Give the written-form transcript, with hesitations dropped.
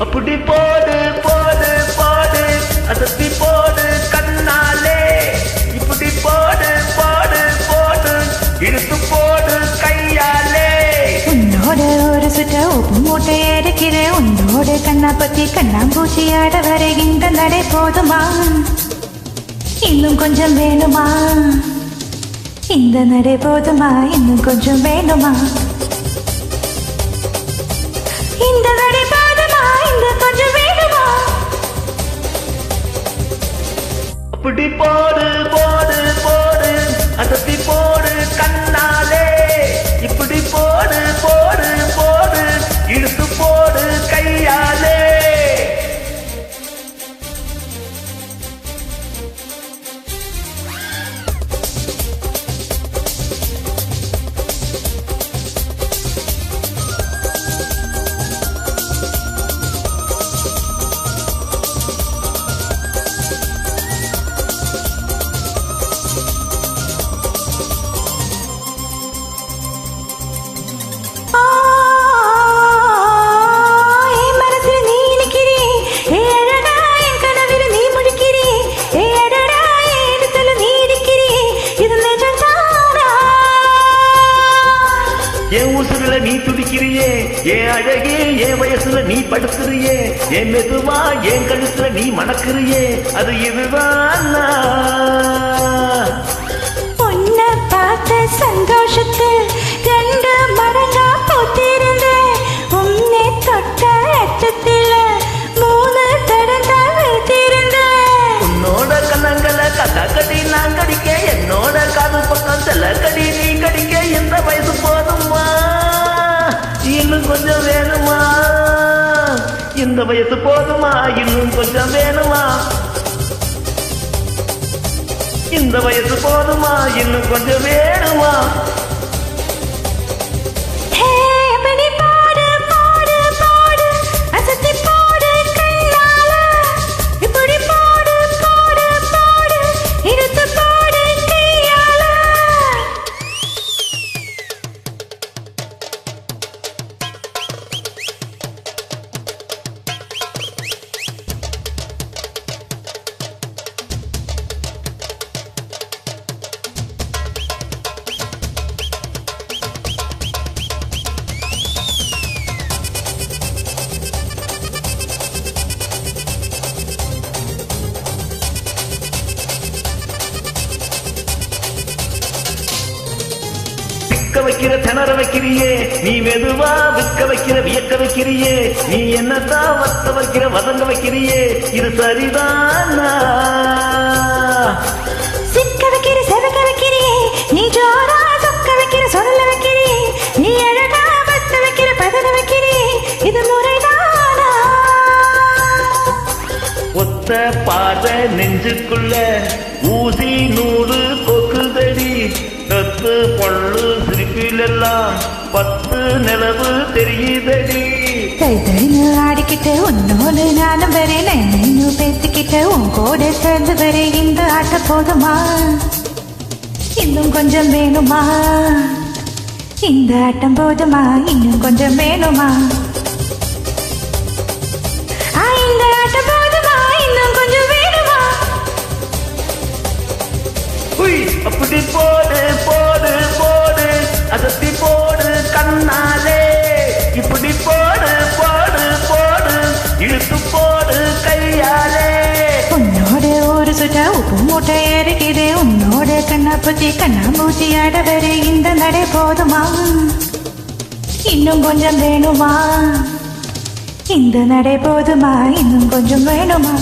அப்படி போடு போடு போடு அசத்தி போடு கண்ணாலே இப்படி போடு போடு போடு இழுத்து போடு கையாலே உன்னோட ஒரு சுற்ற உப்பு மூட்டை எடுக்கிறேன் உன்னோட கண்ணா பத்தி கண்ணாம்பூச்சி ஆட வருகின்ற நடை போதுமா இன்னும் கொஞ்சம் வேணுமா இந்த நடை போதுமா இன்னும் கொஞ்சம் வேணுமா இந்த நடை போதுமா இன்னும் கொஞ்சம் வேணுமா அப்படி போடு போடு போடு அசத்தி போடு கண்ணாலே இப்படி போடு போடு போடு இழுத்து போடு கையாலே என் உசுருல நீ துடிக்கிறியே என் அழகே என் வயசுல நீ படுத்துறியே என் மெதுவா என் கழுத்துல நீ மணக்குறியே அது இதுதான் உன்னை பார்த்த சந்தோஷத்தில் ரெண்டு மடங்கா போத்திருந்த உன்னை தொட்ட அச்சத்தில் மூணு தடங்கா வைத்திருந்த உன்னோட கண்ணங்களை கதா கடி நான் கடிக்க என்னோட காது பக்கம் செல்ல கடி நீ கடிக்க எந்த வயசு போதுமா இன்னும் கொஞ்சம் வேணுமா இந்த வயசு போதுமா இன்னும் கொஞ்சம் வேணுமா இந்த வயசு போதுமா இன்னும் கொஞ்சம் வேணுமா விற்க வைக்கிற திணற வைக்கிறியே நீ மெதுவா விற்க வைக்கிற வியக்க வைக்கிறியே நீ என்னதான் வத்த வைக்கிற வதங்க வைக்கிறியே இது சரிதானா சிக்க வைக்கிற செவக்க வைக்கிறியே நீ ஜோரா சொக்க வைக்கிற சொல்ல வைக்கிறியே நீ அழகா வத்த வைக்கிற பதற வைக்கிறியே இது முறைதானா ஒத்த பாத நெஞ்சுக்குள்ள ஊசி நூறு கொக்குதடி கத்து பொள்ளு சிரிப்பிலெல்லாம் 10 நிலவு தெரியுதடி கைதறின்னு ஆடிக்கிட்டு உன்னோடு நானும் வரேன் இன்னும் பேசிக்கிட்டு உன் கூட சேர்ந்து வரை இந்த ஆட்ட போதுமா இன்னும் கொஞ்சம் வேணுமா இந்த ஆட்டம் போதுமா இன்னும் கொஞ்சம் வேணுமா இந்த ஆட்டம் போதுமா இன்னும் கொஞ்சம் வேணுமா அப்படி போடு போடு போடு அசத்தி போடு கண்ணாலே இப்படி போடு போடு போடு இழுத்து போடு கையாலே உன்னோட ஒரு சுட்ட உப்பு மூட்டை ஏறுகிறே உன்னோட கண்ணா பத்தி கண்ணாமூச்சி ஆட வரை இந்த நடை போதுமா இன்னும் கொஞ்சம் வேணுமா இந்த நடை போதுமா இன்னும் கொஞ்சம் வேணுமா